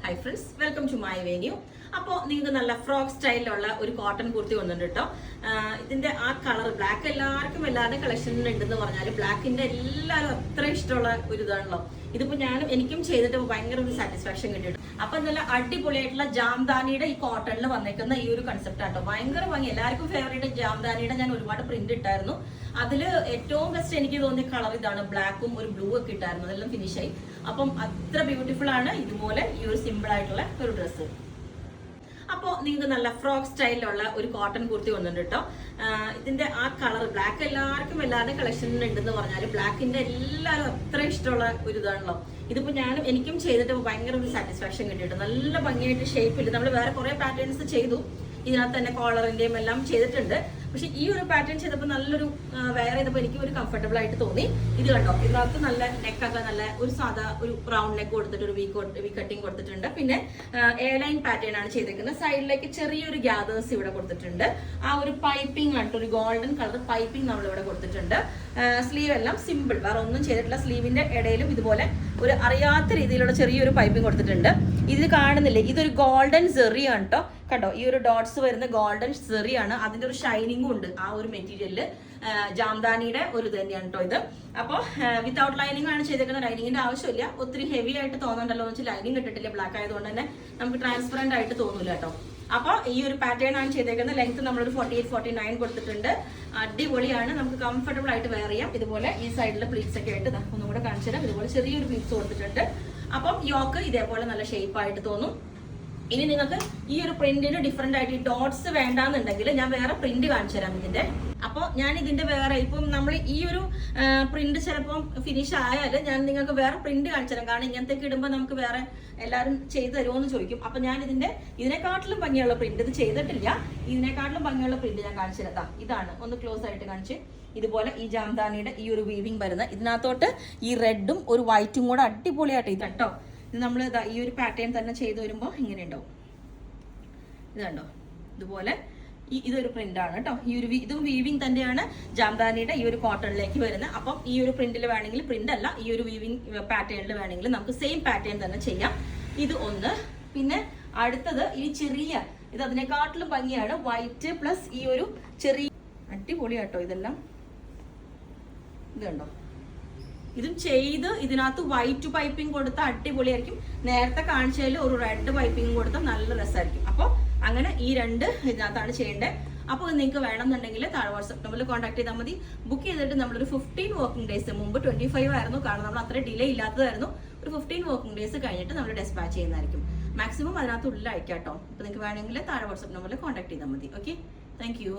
High friends, welcome to my venue. അപ്പോൾ നിങ്ങൾക്ക് നല്ല ഫ്രോക്ക് സ്റ്റൈലിലുള്ള ഒരു കോട്ടൺ കുർത്തി വന്നിട്ടുണ്ട് കേട്ടോ. ഇതിന്റെ ആ കളർ ബ്ലാക്ക് എല്ലാവർക്കും എല്ലാവരുടെ കളക്ഷനിൽ ഉണ്ടെന്ന് പറഞ്ഞാൽ ബ്ലാക്കിന്റെ എല്ലാവരും അത്ര ഇഷ്ടമുള്ള ഒരു ഇതാണല്ലോ. ഇതിപ്പോ എനിക്കും ചെയ്തിട്ട് ഭയങ്കര ഒരു സാറ്റിസ്ഫാക്ഷൻ കിട്ടിയിട്ടുണ്ട്. അപ്പൊ നല്ല അടിപൊളിയായിട്ടുള്ള ജാംദാനിയുടെ ഈ കോട്ടണിൽ വന്നേക്കുന്ന ഈ ഒരു കൺസെപ്റ്റ് ആട്ടോ, ഭയങ്കര ഭംഗി. എല്ലാവർക്കും ഫേവറേറ്റ് ജാംദാനിയുടെ ഞാൻ ഒരുപാട് പ്രിന്റ് ഇട്ടായിരുന്നു. അതില് ഏറ്റവും ബെസ്റ്റ് എനിക്ക് തോന്നിയ കളർ ഇതാണ്, ബ്ലാക്കും ഒരു ബ്ലൂ ഒക്കെ ഇട്ടായിരുന്നു, അതെല്ലാം ഫിനിഷ് ആയി. അപ്പം അത്ര ബ്യൂട്ടിഫുൾ ആണ് ഇതുപോലെ ഈ ഒരു സിമ്പിൾ ആയിട്ടുള്ള ഒരു ഡ്രസ്സ്. അപ്പോൾ നിങ്ങൾക്ക് നല്ല ഫ്രോക്ക് സ്റ്റൈലിലുള്ള ഒരു കോട്ടൺ കുർത്തി വന്നിട്ടുണ്ട് കേട്ടോ. ഇതിന്റെ ആ കളർ ബ്ലാക്ക് എല്ലാവർക്കും എല്ലാവരുടെ കളക്ഷനിൽ ഉണ്ടെന്ന് പറഞ്ഞാൽ ബ്ലാക്കിന്റെ എല്ലാവരും അത്ര ഇഷ്ടമുള്ള ഒരു ഇതാണല്ലോ. ഇതിപ്പോ എനിക്കും ചെയ്തിട്ട് ഭയങ്കര ഒരു സാറ്റിസ്ഫാക്ഷൻ കിട്ടിയിട്ടുണ്ട്. നല്ല ഭംഗിയായിട്ട് ഷേപ്പിൽ നമ്മൾ വേറെ കുറെ പാറ്റേൺസ് ചെയ്തു, ഇതിനകത്ത് തന്നെ കോളറിന്റെയും എല്ലാം ചെയ്തിട്ടുണ്ട്. പക്ഷെ ഈ ഒരു പാറ്റേൺ ചെയ്തപ്പോൾ നല്ലൊരു വേറെ ചെയ്തപ്പോൾ എനിക്ക് ഒരു കംഫർട്ടബിൾ ആയിട്ട് തോന്നി. ഇത് കണ്ടോ, ഇതിനകത്ത് നല്ല നെക്കൊക്കെ നല്ല ഒരു സാധാ ഒരു റൗണ്ട് നെക്ക് കൊടുത്തിട്ട് ഒരു വി കട്ടിങ് കൊടുത്തിട്ടുണ്ട്. പിന്നെ എ ലൈൻ പാറ്റേൺ ആണ് ചെയ്തേക്കുന്നത്. സൈഡിലേക്ക് ചെറിയൊരു ഗ്യാദേഴ്സ് ഇവിടെ കൊടുത്തിട്ടുണ്ട്. ആ ഒരു പൈപ്പിംഗ് ആണ്, ഒരു ഗോൾഡൻ കളർ പൈപ്പിംഗ് നമ്മൾ ഇവിടെ കൊടുത്തിട്ടുണ്ട്. സ്ലീവ് എല്ലാം സിമ്പിൾ, വേറെ ഒന്നും ചെയ്തിട്ടില്ല. സ്ലീവിന്റെ ഇടയിലും ഇതുപോലെ ഒരു അറിയാത്ത രീതിയിലുള്ള ചെറിയൊരു പൈപ്പിംഗ് കൊടുത്തിട്ടുണ്ട്. ഇത് കാണുന്നില്ലേ, ഇതൊരു ഗോൾഡൻ സെറിയാണ് കേട്ടോ. കണ്ടോ, ഈ ഒരു ഡോട്ട്സ് വരുന്ന ഗോൾഡൻ സെറിയാണ്. അതിന്റെ ഒരു ഷൈനിങ്ങും ഉണ്ട് ആ ഒരു മെറ്റീരിയലില്. ജാംദാനിയുടെ ഒരു തന്നെയാണ് കേട്ടോ ഇത്. അപ്പോൾ വിത്തൗട്ട് ലൈനിങ് ആണ് ചെയ്തേക്കുന്നത്. ലൈനിങ്ങിന്റെ ആവശ്യമില്ല. ഒത്തിരി ഹെവി ആയിട്ട് തോന്നണ്ടല്ലോ എന്ന് വെച്ചാൽ ലൈനിങ് ഇട്ടിട്ടില്ല, ബ്ലാക്ക് ആയതുകൊണ്ട് തന്നെ നമുക്ക് ട്രാൻസ്പെറന്റ് ആയിട്ട് തോന്നൂല കേട്ടോ. അപ്പോൾ ഈ ഒരു പാറ്റേൺ ആണ് ചെയ്തേക്കുന്നത്. ലെങ്ത് നമ്മളൊരു 48-49 കൊടുത്തിട്ടുണ്ട്. അടിപൊളിയാണ്, നമുക്ക് കംഫർട്ടബിൾ ആയിട്ട് വെയർ ചെയ്യാം. ഇതുപോലെ ഈ സൈഡിൽ പ്ലീറ്റ്സ് ഒക്കെ ആയിട്ട് ഒന്നുകൂടെ കാണിച്ചു തരാം. ഇതുപോലെ ചെറിയൊരു പ്ലീറ്റ്സ് കൊടുത്തിട്ടുണ്ട്. അപ്പം യോക്ക് ഇതേപോലെ നല്ല ഷേപ്പ് ആയിട്ട് തോന്നും. ഇനി നിങ്ങൾക്ക് ഈ ഒരു പ്രിന്റിന് ഡിഫറെന്റ് ആയിട്ട് ഈ ഡോട്ട്സ് വേണ്ടാന്നുണ്ടെങ്കിൽ ഞാൻ വേറെ പ്രിന്റ് കാണിച്ചു തരാം ഇതിന്റെ. അപ്പോൾ ഞാൻ ഇതിന്റെ വേറെ ഇപ്പം നമ്മൾ ഈ ഒരു പ്രിന്റ് ചിലപ്പം ഫിനിഷ് ആയാൽ ഞാൻ നിങ്ങൾക്ക് വേറെ പ്രിന്റ് കാണിച്ചു തരാം. കാരണം ഇങ്ങനത്തേക്ക് ഇടുമ്പോൾ നമുക്ക് വേറെ എല്ലാവരും ചെയ്തു തരുമോ എന്ന് ചോദിക്കും. അപ്പൊ ഞാൻ ഇതിനെക്കാട്ടിലും ഭംഗിയുള്ള പ്രിന്റ് ഇത് ചെയ്തിട്ടില്ല. ഇതിനെക്കാട്ടിലും ഭംഗിയുള്ള പ്രിന്റ് ഞാൻ കാണിച്ചു തരാം. ഇതാണ്, ഒന്ന് ക്ലോസ് ആയിട്ട് കാണിച്ച്. ഇതുപോലെ ഈ ജാംദാനിയുടെ ഈ ഒരു വീവിങ് വരുന്ന ഇതിനകത്തോട്ട് ഈ റെഡും ഒരു വൈറ്റും കൂടെ അടിപൊളിയായിട്ട് ഇത് കേട്ടോ. ഇത് നമ്മൾ ഈ ഒരു പാറ്റേൺ തന്നെ ചെയ്തു വരുമ്പോൾ ഇങ്ങനെ ഉണ്ടാവും. ഇത് കണ്ടോ, ഇതുപോലെ ഇതൊരു പ്രിന്റ് ആണ് കേട്ടോ. ഇതും വീവിങ് തന്നെയാണ് ജാംദാനിയുടെ ഈ ഒരു കോട്ടണിലേക്ക് വരുന്നത്. അപ്പം ഈ ഒരു പ്രിന്റിൽ വേണമെങ്കിൽ, പ്രിന്റ് അല്ല, ഈ ഒരു വീവിങ് പാറ്റേണിൽ വേണമെങ്കിൽ നമുക്ക് സെയിം പാറ്റേൺ തന്നെ ചെയ്യാം. ഇത് ഒന്ന്. പിന്നെ അടുത്തത് ഈ ചെറിയ ഇത് അതിനെക്കാട്ടിലും ഭംഗിയാണ്, വൈറ്റ് പ്ലസ് ഈ ഒരു ചെറിയ അടിപൊളിയാട്ടോ ഇതെല്ലാം. ഇത് കണ്ടോ, ഇതും ചെയ്ത് ഇതിനകത്ത് വൈറ്റ് പൈപ്പിംഗ് കൊടുത്ത അടിപൊളിയായിരിക്കും. നേരത്തെ കാണിച്ചതിൽ ഒരു റെഡ് പൈപ്പിംഗ് കൊടുത്താൽ നല്ല രസമായിരിക്കും. അപ്പോൾ അങ്ങനെ ഈ രണ്ട് ഇതിനകത്താണ് ചെയ്യേണ്ടത്. അപ്പോൾ നിങ്ങൾക്ക് വേണമെന്നുണ്ടെങ്കിൽ താഴെ വാട്സ്ആപ്പ് നമ്പറിൽ കോൺടാക്ട് ചെയ്താൽ മതി. ബുക്ക് ചെയ്തിട്ട് നമ്മളൊരു 15 വർക്കിംഗ് ഡേയ്സ്, മുമ്പ് 25 ആയിരുന്നു, കാരണം നമ്മൾ അത്ര ഡിലേ ഇല്ലാത്തതായിരുന്നു. ഒരു 15 വർക്കിംഗ് ഡേയ്സ് കഴിഞ്ഞിട്ട് നമ്മൾ ഡെസ്പാച്ച് ചെയ്യുന്നതായിരിക്കും. മാക്സിമം അതിനകത്ത് ഉള്ളിൽ അയക്കാം കേട്ടോ. അപ്പോൾ നിങ്ങൾക്ക് വേണമെങ്കിൽ താഴെ വാട്സ്ആപ്പ് നമ്പറിൽ കോൺടാക്ട് ചെയ്താൽ മതി. Okay, thank you.